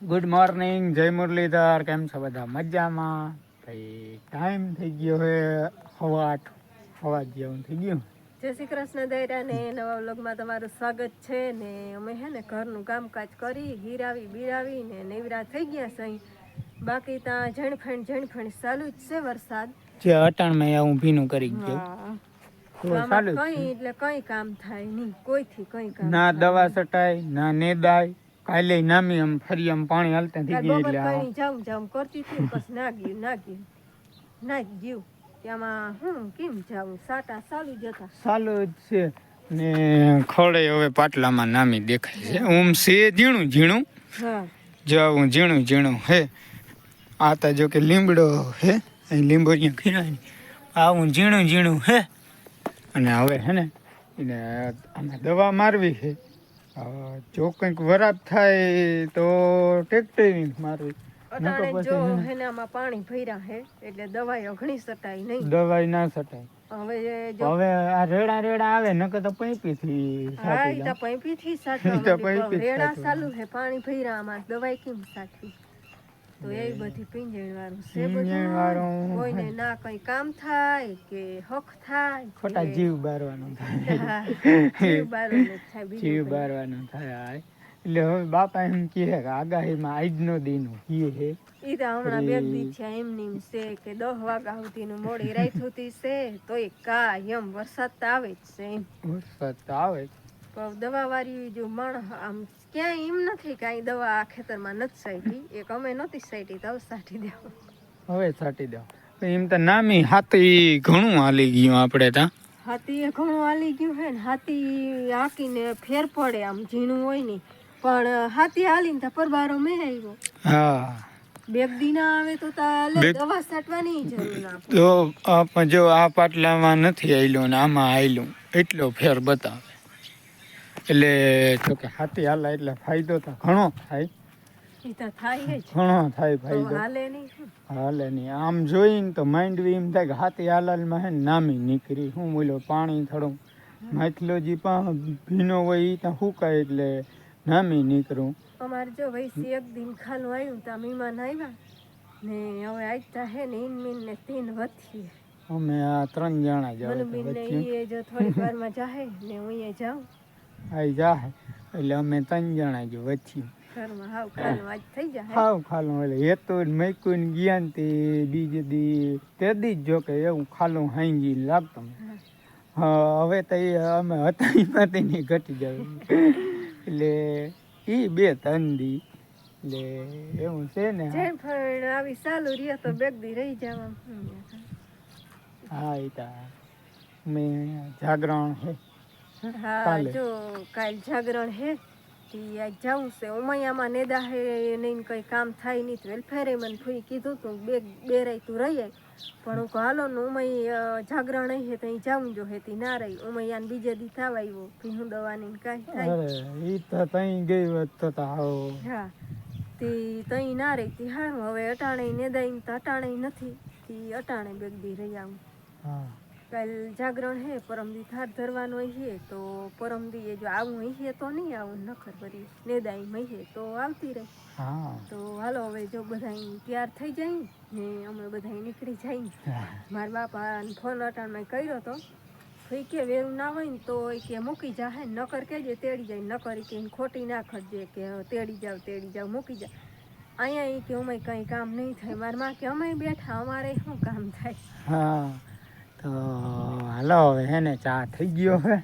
Good morning, જય મુરલીધર. કેમ છો બધા? મજામાં? ભાઈ ટાઈમ થઈ ગયો હે 8:30 સવા જેવું થઈ ગયું. જય શ્રી કૃષ્ણ દૈરા ને નવા વ્લોગમાં તમારું સ્વાગત છે ને. અમે હે ને ઘરનું કામકાજ કરી હીરાવી બીરાવી ને નેવરા થઈ ગયા છે. બાકી ત્યાં ઝણફણ ચાલુ જ છે વરસાદ. જે અટાણમાં હું ભીનું કરી ગયો કઈ એટલે કઈ કામ થાય નહીં, કોઈથી કઈ કામ ના દવા છટાય ના નેદાય. કાલે નામી આમ ફરી આમ પાણી હાલતા થઈ ગયું એટલે કઈ જામ કરતી હતી બસ ના ગયું ત્યાંમાં હું કેમ જાઉં, સાટા ચાલુ જતા ચાલુ જ છે ને. ખોડે હવે પાટલામાં નામી દેખાય છે. ઓમ છે ઝીણું હા જાવું ઝીણું હે. આ તો જો કે લીમડો હે, અહીં લીંબો અહીંયા ખીરાય આવું ઝીણું હે. અને હવે હે ને એને આમાં દવા મારવી છે. જો કંઈક વરાપ થાય તો ટ્રેક્ટરની મારવી. અટાણે જો હેનામાં પાણી ભર્યા હે એટલે દવાઈ ઘણી સટાઈ નહીં, દવાઈ ના છટાય. હવે આ રેડા આવે નકર તો પૈપીથી રેડા ચાલુ હે, પાણી ભર્યા આમાં દવાઈ કેમ સાચવી? તો એ બધી પીંજણ વાળું છે બધું. કોઈને ના કઈ કામ થાય કે હક થાય, ખોટા જીવ બારવાનો થાય. જીવ બારવાનો થાય. એટલે હવે બાપા એમ કહે કે આગાહીમાં આજનો દિન હે. ઈ તો હમણાં બે દી છે એમની છે કે 10 વાગ્યા સુધીનું મોડી રાત સુધી છે તો એ કાયમ વરસાદ તો આવે જ છે. વરસાદ તો આવે જ. દવા વાળી જો માણસ આમ ક્યાંય એમ નથી કે અહીં દવા આ ખેતરમાં નથી સાઈટી. એક અમે નહોતી સાઈટી તો સાટી દેવા, હવે સાટી દેવા. એમ તો નામી હાથી ઘણું હાલી ગયું આપણે ત્યાં. હાથી એ ઘણું હાલી ગયું હે ને. હાથી હાકીને ફેર પડે આમ ઝીણું હોય ને, પણ હાથી હાલીને તો પરબારો મેં આવ્યો. હા બે દી ના આવે તો દવા છાંટવાની જરૂર ના પડે. તો જો આ પાટલામાં નથી આવેલું ને આમાં આવેલું એટલો ફેર બતાવે. એટલે તો કે હાથી હાલા એટલે ફાયદો તો ઘણો થાય. ઘણો થાય ફાયદો. હાલે નહીં. આમ જોઈને તો માઇન્ડ એમ થાય કે હાથી હાલાલમાં હે નામી નીકળી. હું બોલો પાણી થોડું માઇથોલોજી ભીનો હોય એ ત્યાં સુકાય એટલે નામી નીકળું. અમારે જો ભાઈ એક દિન ખાલું આવ્યું ત્યાં મહેમાન આવ્યા ને હવે આજતા હે ને ઇનમીન ને 3 વધી. અમે આ 3 જણા જાવ જો થોડીક વારમાં જાહે ને હું અહીંયા જાઉં આવી જાહે એટલે અમે 3 જણા જો વચ્ચી ઘરમાં હાવ ખાલું આજ થઈ જાય. હાવ ખાલું એટલે હેતું મેકું ગયા ને તે બીજે દી તે દી જ જો કે એવું ખાલું હાંજી લાગતું. હા હવે તો અમે હતા એમાંથી નહીં ઘટી જાય એટલે એ 2-3 દી એટલે એવું છે ને. આવી ચાલુ રહ્યો તો બે દી રહી જવા. હા એ તો મેં જાગરણ છે. હા જો કાલ જાગરણ હે તી આજ જાઉં છે. ઉમૈયામાં નેદા હે નહીં કઈ કામ થાય નહીં તો વેલફેરે મને ફૂઈ કીધું તું બે રાઈ તું રહી આય. પણ હું હાલો ને ઉમૈ જાગરણ હે તો જાઉં જો હે તી ના રહી. ઉમૈયાને બીજે દી થવા આવ્યો ભીહું દવાની કાંઈ થાય. ઈ તો તઈ ગઈ હોત તો હા તી તઈ ના રહી તી હારું. હવે અટાણે નેદાઈ તો અટાણે નથી તી અટાણે બે દી રહી આવું. હા કાલ જાગરણ હે, પરમદી થાર ધરવાનો હે તો પરમદી જો આવું હે તો નહીં આવું નખર ભરી નેદાઈ મહે તો આવતી રહે. તો હાલો હવે જો બધા તૈયાર થઈ જાય ને અમે બધા નીકળી જાય. મારા બાપા ફોન અટાણમાં કર્યો તો એ કે વેરું ના હોય ને તો એ કે મૂકી જાહે, નકર કેજે તેડી જાય. નકર કે ખોટી ના ખરજે કે તેડી જાવ મૂકી જાય. અહીંયા એ કે અમે કંઈ કામ નહીં થાય. મારા માં કે અમે બેઠા અમારે શું કામ થાય. હા તો હાલો હવે હે ને ચા થઈ ગયો હે.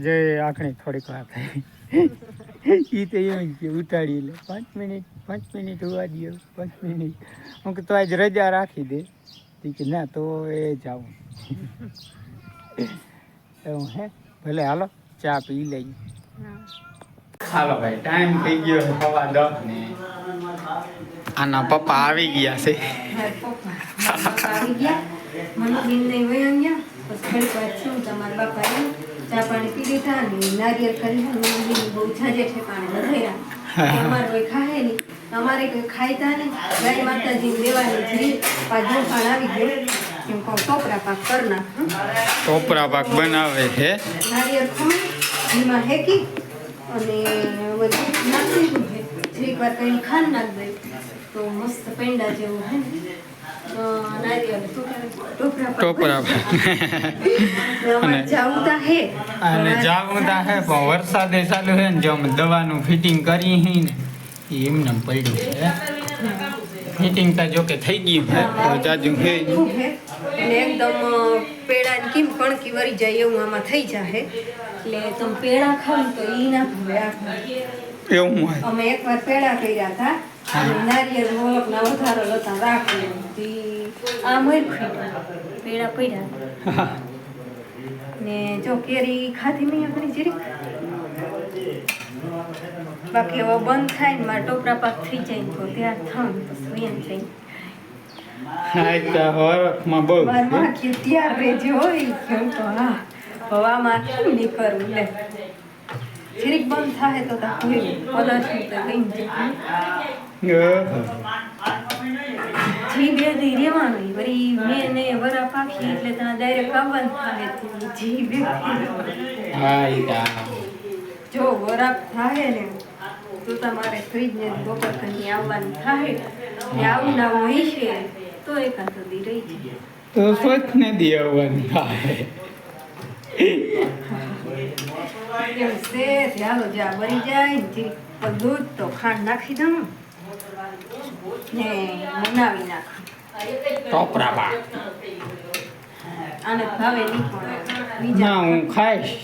હજે આખણી થોડીક વાર થઈ. એ તો એમ કે ઉતાડી લે 5 મિનિટ હોવા દો 5 મિનિટ. હું કે તો આજ રજા રાખી દે. કે ના તો એ જાઉં એવું હે. ભલે હાલો ચા પી લઈએ. હાલો ભાઈ ટાઈમ થઈ ગયો 9:15 ને આના પપ્પા આવી ગયા છે. ચા પાણી પી લીધા ને નારિયેળ કરી બહુ છાજે છે પાણી વધાર્યા. અમારે ખાય નહીં, અમારે ખાયતા નહીં. ગાય માતાજી દેવાની છે. પાછું પણ આવી ગયો કેમ કહું ટોપરા પાક કરી નાખ. ટોપરા પાક બનાવે છે. નારિયેળ ખમણ એમાં હેકી અને બધું નાખી દીધું છે. જરીક વાર કઈ ખાંડ નાખ દઈ તો મસ્ત પેંડા જેવું હે ને નારિયેળ ટોપરા જાઉતા હે અને જાઉતા હે પણ વરસાદે ચાલુ હે ને જો અમે દવાનું ફિટિંગ કરી હી ને ઈ એમને પડ્યું છે ફિટિંગ તા જો કે થઈ ગયું હે તો જાજુ હે અને એકદમ પેડા કેમ કણકી વરી જાય એવું આમાં થઈ જાય એટલે તમે પેડા ખાવ તો ઈ ના ભાવે આ એવું હોય અમે એકવાર પેડા કર્યા હતા અને નારિયેળ મોલકના વધારો લતા રાખેલું આ મરખી પેડા પડ્યા ને જો કેરી ખાધી નહીં આપણી જરીક બાકી હવે બંધ થાય ને મારા ટોપરા પાક થઈ જાય ને તો ત્યાર થાવ પછી એમ થઈ હા તો હરખમાં બહુ મારા માં કે ત્યાર રેજો હોય કેમ તો હા હવામાં કેમ નહીં કરવું લે જરીક બંધ થાય તો તા કોઈ પદાર્થ તો કઈ જી બે દી રેવાનું વળી મેં ને વરા પાખી એટલે ત્યાં ડાયરેક્ટ આવવાનું થાય જી બે હા ઈ જો વરાપ થાય ને તો તમારે ફ્રીજ ને બપોર કઈ આવવાનું થાય ને આવું ના હોય છે તો એકાદ દી રહી છે તો સ્વચ્છ ને દી આવવાનું થાય એમ છે ચાલો જ્યાં બની જાય ને પણ દૂધ તો ખાંડ નાખી દઉં ને બનાવી નાખ ટોપરા બા આને ભાવે નહીં પણ ના હું ખાઈશ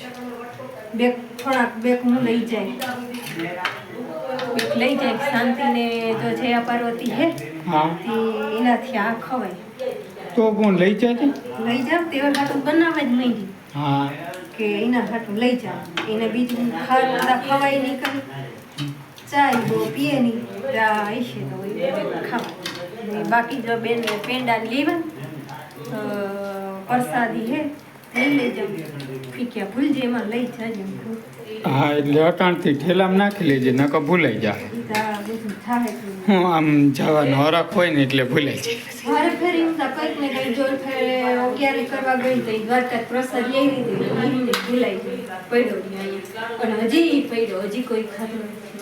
થોડાક બેક હું લઈ જાય બેક લઈ જાય શાંતિને જો જયા પાર્વતી હે હા તે એનાથી આ ખવાય તો કોણ લઈ જાય લઈ જાવ તે હાટું બનાવે જ નહીં હા કે એના હાટું લઈ જાવ એને બીજું ખાવા ખવાય નહીં કરી ચાય બહુ પીએ નહીં ત્યાં હશે તો ખાવા બાકી જો બેન પેંડા લેવા પ્રસાદી હે લઈ લેજો ફીક્યા ભૂલજે એમાં લઈ જાજો હા એટલે અટાણથી ઠેલામાં નાખી લેજે નકર ભૂલાઈ જાય બધું થાય હું આમ જવાનો હરખ હોય ને એટલે ભૂલાઈ જાય મારે ફેર એમ તા કંઈક ને કંઈક જો ફેરે ક્યારે કરવા ગઈ તો દ્વારકા પ્રસાદ લઈ લીધી એમને ભૂલાઈ ગઈ પડ્યો અહીંયા અને હજી પડ્યો હજી કોઈ ખાધું નથી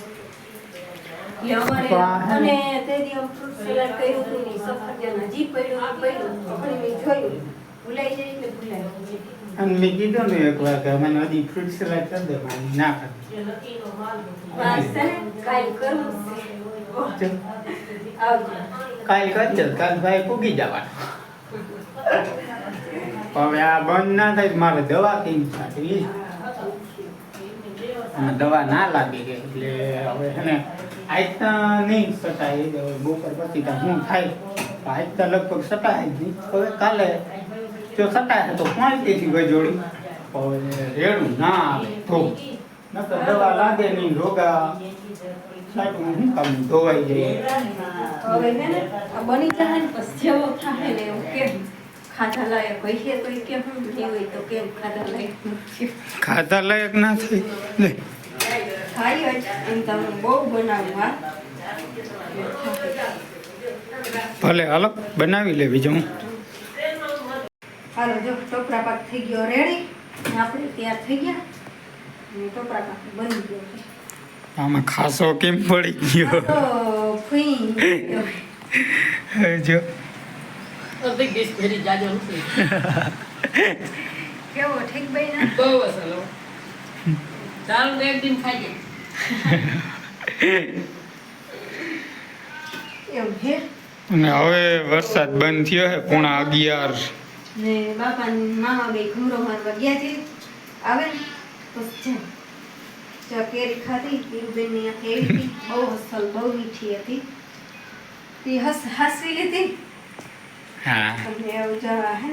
અમારે અને તે દી આમ ફ્રૂટ સલાડ કર્યું હતું ને સફરજન હજી પડ્યું આપણે મેં જોયું ભૂલાઈ જાય એટલે ભૂલાઈ અને મેં કીધું ને એક વાર કે મને હજી ફ્રૂટ સલાડ કરી દે મને ના કરી બસ છે ને કાંઈ કરવું છે આવજો કાલ કરજે કાલ ભાઈ પૂગી જવાના હવે આ બંધ ના થાય મારે દવા કેમ છાંટવી અને દવા ના લાગી ગઈ એટલે હવે છે ને આજ તો નહીં સટાય બપોર પછી તો શું થાય આજ તો લગભગ સટાય જ નહીં હવે કાલે જો સટાય તો ક્વાંટિટી ગજોડી હવે રેડું ના આવે તો નકર દવા લાગે નહીં રોગા સાટું શું કામ ધોવાઈ જાય હવે હે ને આ બની જાય ને પછી જેવો થાય ને એવું કેમ ખાધા લાયક હોય છે તો કેમ નહીં હોય તો કેમ ખાધા લાયક નથી ખાતા લાયક ના થઈ લે ખાઈ હોય એમ તમે બહુ બનાવું હા ભલે હાલો બનાવી લે બીજું હાલો જો ટોપરા પાક થઈ ગયો રેડી આપણે તૈયાર થઈ ગયા અને ટોપરા પાક બની ગયો આમાં ખાસો કેમ પડી ગયો તો ફૂઈ જો કેવો ઠીક ભાઈ ના ચાલો એક દિન ખાઈ એવું છે અને હવે વરસાદ બંધ થયો છે 11:30 ને બાપા ને મામા બે ઘૂરો મારવા ગયા છે આવે ને પછી જાય કેરી ખાધી હીરુબેન ની આ કેરી બહુ અસલ બહુ મીઠી હતી તે હસવી લીધી હા અને એવું જરા હે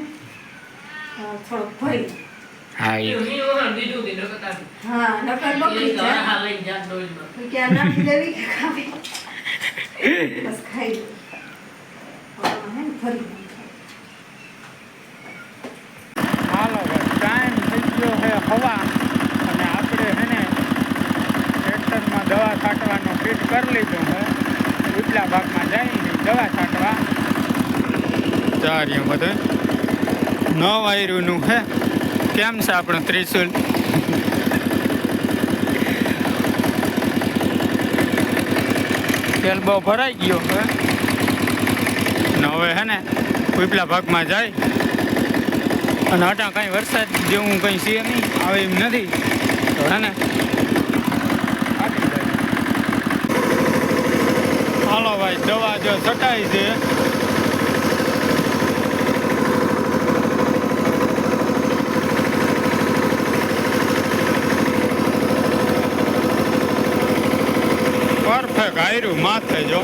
થોડોક ભરી હા હા નકર બકરી જાય ક્યાં નાખી દેવી કે ખાવી બસ ખાઈ લે હે ફરી હાલો ટાઈમ થઈ ગયો છે હવા અને આપણે છે ને ટ્રેક્ટરમાં દવા છાંટવાનો ફીટ કરી લીધું છે ઉપલા ભાગમાં જઈને દવા છાંટવા ચાર્યું બધું 9 વાયરુનું છે કેમ છે આપણું ત્રિશુલ તેલ બહુ ભરાઈ ગયો હવે ને હવે હે ને ઉપલા ભાગમાં જાય અને હટા કાંઈ વરસાદ જેવું કંઈ છે નહીં આવે એમ નથી તો હે ને હાલો ભાઈ દવા જો છટાઈ છે પરફેક્ટ આયરું માથે જો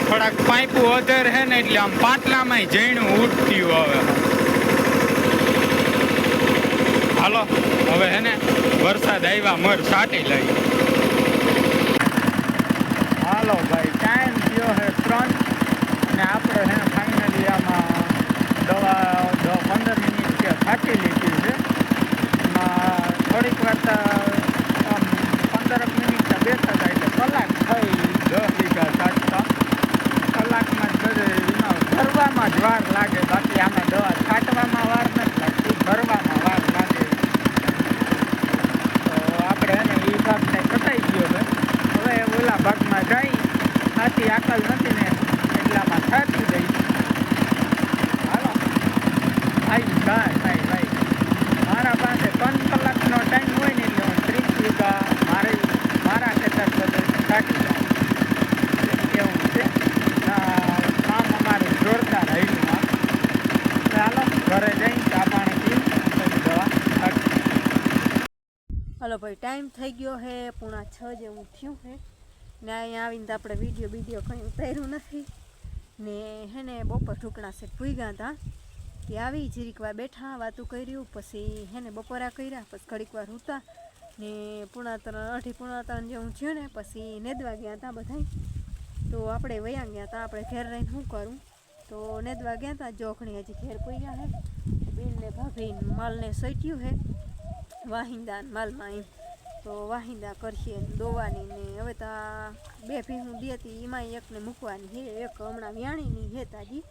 થોડાક પાઇપો અધર હે ને એટલે આમ પાટલામાં જઈણું ઉઠ્યું હવે હાલો હવે હે ને વરસાદ આવ્યા મર છાંટી લઈ હાલો ભાઈ ટાઈમ થયો હે 3 અને આપણે હે ફાઇનલી આમાં દવા 15 મિનિટ કે છાંટી લીધી છે એમાં થોડીક વાર આમ 15 મિનિટ બેસતા હતા એટલે કલાક થઈ 10 વીઘા છાંટતા કલાકમાં જ બધે એમાં ભરવામાં જ વાર લાગે બાકી આમાં દવા છાંટવામાં વાર નથી લાગતી ભરવામાં વાર લાગે તો આપણે એને એ ભાગને કટાઈ ગયો છે હવે ઓલા ભાગમાં જઈ આથી આકલ નથી ને એટલામાં છાંટી દઈ હાલો ભાઈ ભાઈ મારા પાસે 3 કલાકનો ટાઈમ હોય ને એટલે હું 30 વીઘા મારા ખેતર બધે છાંટી દઉં એવું છે કામ અમારું જોરદાર હાઈલમાં ચાલો ઘરે જઈ ચા પાણી પી દવા હાલો ભાઈ ટાઈમ થઈ ગયો હે 5:30 જેવું થયું હે ને અહીંયા આવીને તો આપણે વિડીયો કંઈ ઉતાર્યું નથી ને હે ને બપોર ઢુકણા સેટ ભૂગ્યા હતા તે આવી જરીક વાર બેઠા વાતું કર્યું પછી હે ને બપોરા કર્યા પછી ઘડીક વાર હતા ને 2:30 જેવું થયું ને પછી નેદવા ગયા હતા બધા તો આપણે વયા ગયા હતા આપણે ઘેર રહીને શું કરું તો નેદવા ગયા હતા જોખણી હજી ઘેર પૂર્યા હે બેનને ભાભીને માલને સટ્યું હે વાહિંદા માલમાં એમ તો વાહિંદા કરશે દોવાની ને હવે તો 2 ભીહું દેતી એમાં એકને મૂકવાની હે એક હમણાં વ્યાણીની હે તાજી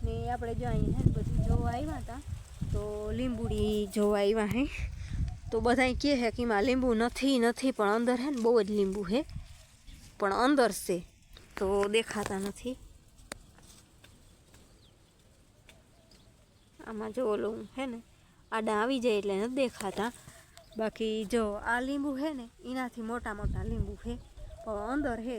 ને આપણે જો અહીં હે ને બધું જોવા આવ્યા હતા તો લીંબુડી જોવા આવ્યા હે તો બધા કહે છે કે એમાં લીંબુ નથી પણ અંદર હે ને બહુ જ લીંબુ હે પણ અંદર છે તો દેખાતા નથી આમાં જો ઓલું હે ને આડા આવી જાય એટલે નથી દેખાતા બાકી જો આ લીંબુ હે ને એનાથી મોટા મોટા લીંબુ હે પણ અંદર હે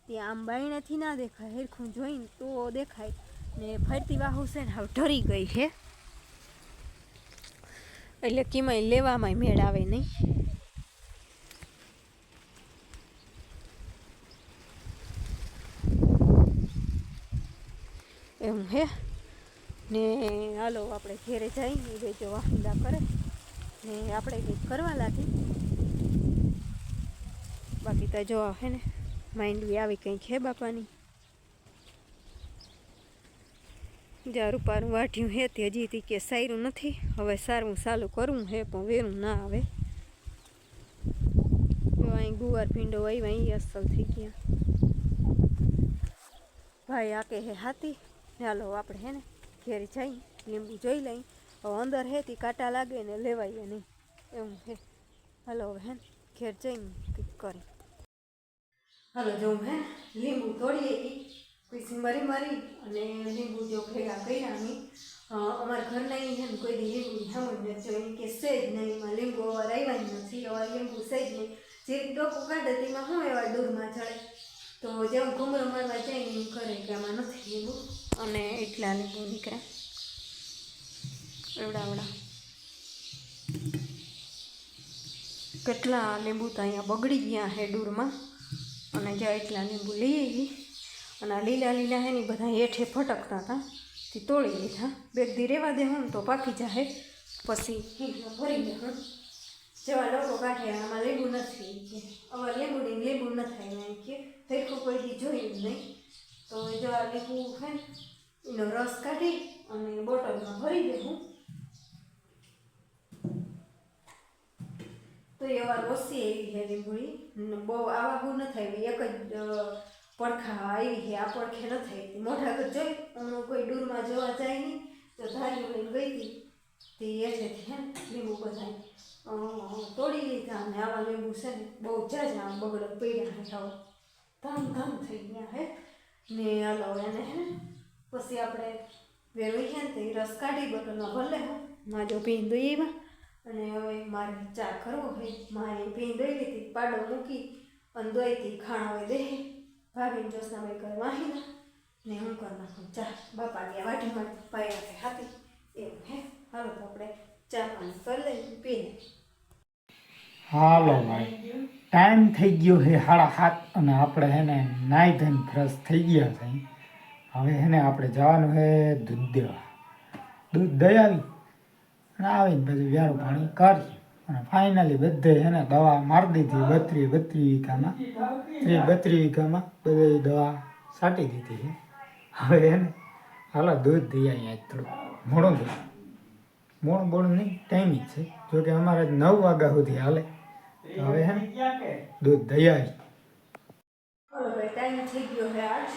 ત્યાં આમ બાયણેથી ના દેખાય હેરખું જોઈને તો દેખાય ને ફરતી વાહુ છે ને હવે ઢરી ગઈ છે એટલે કિમાય લેવામાં મેળ આવે નહીં એમ હે ને હાલો આપણે ઘેરે જઈએ એ જો વાહિંદા કરે ને આપણે કંઈક કરવા લાગી બાકી તો જો હે ને માંડવી આવી કંઈક હે બાપાની જ્યાં રૂપારું વાઢ્યું હે તે હજી કે સારું નથી હવે સારું ચાલુ કરવું હે પણ વેરું ના આવે જો અહીં ગુવાર ભીંડો આવ્યા એ અસલ થઈ ગયા ભાઈ આ કે હે હાથી ચાલો આપણે હે ને ઘેર જઈ લીંબુ જોઈ લઈ હવે અંદર હે તે કાંટા લાગે ને લેવાઈએ નહીં એવું હે હાલો હવે હે ને ઘેર જઈને કંઈક કરી હાલો જો હે લીંબુ તોડીએ પછી મારી અને લીંબુ જો ભેગા કર્યા નહીં અમારા ઘરના હે ને કોઈ દી લીંબુની સમજ નથી એની કે સેજ નહીં એમાં લીંબુ અવાર આવ્યા જ નથી અવાર લીંબુ સેજ નહીં જે ડોકું કાઢે તેમાં શું એવા દૂરમાં ચડે તો જેવું ઘૂમરો મારવા જાય ને એમ કરે કે આમાં નથી લીંબુ અને એટલા લીંબુ નીકળે એવડા કેટલા લીંબુ તો અહીંયા બગડી ગયા હે ડૂરમાં અને જ્યાં એટલા લીંબુ લઈ આવી અને આ લીલા હે ને બધા હેઠે ફટકતા હતા તે તોડી લીધા બેગ દી રહેવા દે હું તો પાકી જાય પછી ભરી દે હું જેવા લોકો કાઢે આમાં લીંબુ નથી કે હવે લીંબુ ન થાય કે ફેરખું કોઈથી જોયું જ નહીં તો જો આ લીંબુ હે એનો રસ કાઢી અને બોટલમાં ભરી દે હું તો એ વાર ઓછી એવી છે લીંબુડી બહુ આવા બહુ ન થાય એક જ પડખા આવી છે આ પડખે ન થાય મોઢા આગળ જોઈ હમણાં કોઈ દૂરમાં જોવા જાય નહીં તો ધારી લઈને ગઈ હતી તે એઠેથી હે ને લીંબુ બધા તોડી લીધા અને આવા લીંબુ છે ને બહુ જાજા આમ બગડો પડ્યા હે આવો ધામ થઈ ગયા હે ને હાલો એને હે ને પછી આપણે વેરવી છે ને તે રસ કાઢી બોટલમાં ભલે હો માં જો પીને દઈ એમાં અને હવે મારે ચા કરવો હોય મારે પીને દઈ લીધી પાડો મૂકી અને દોઈથી ખાણા હોય દે ભાભીને જોશનાભાઈ કર વાહીના ને હું કરી નાખું ચા બાપા ગયા વાટીમાં પાયા હાથી એવું હે હાલો તો આપણે ચા પાણી કરી લઈએ પીને. હાલો ભાઈ ટાઈમ થઈ ગયો છે 7:30 અને આપણે હે ને નાઈ ધોઈને ફ્રેશ થઈ ગયા છે. હવે હે ને આપણે જવાનું છે દૂધ દેવા. દૂધ દઈ આવી અને આવીને પછી વ્યારું પાણી કરીએ અને ફાઇનલી બધે હે ને દવા મારી દીધી 32 વીઘામાં 32 વીઘામાં બધી દવા છાંટી દીધી છે. હવે હે ને હાલો દૂધ દઈ અહીંયા થોડું મોડું નહીં ટાઈમ જ છે જોકે અમારે 9 વાગ્યા સુધી હાલે. તો હવે હે ને દૂધ દઈ આવી. ટાઈમ થઈ ગયો છે આજ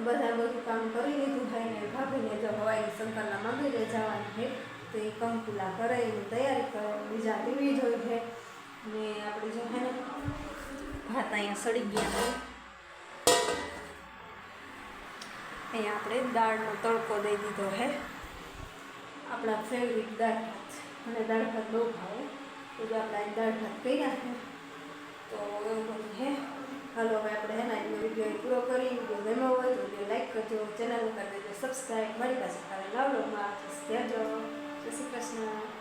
બધા બધું કામ કરી લીધું છે ને ભાભીને જો હવાઈ શંકરના મંદિરે જવાનું છે તો એ કંકુલા કરે એની તૈયારી કરે બીજા ટીવી જોઈ છે ને આપણે જો હે ને ભાત અહીંયા સડી ગયા હોય અહીંયા આપણે દાળનો તડકો દઈ દીધો છે આપણા ફેવરિટ દાળ ભાત અને દાળ ભાત બહુ ભાવે તો જો આપણે દાળ ભાત કર્યા છે તો એવું બધું છે. હાલો હવે આપણે હે ને વિડીયો પૂરો કરી વિડીયો ગમ્યો હોય તો વિડીયો લાઈક કરજો ચેનલ કરી દેજો સબસ્ક્રાઈબ મારી પાસે નવ લોકમાં જય શ્રી કૃષ્ણ.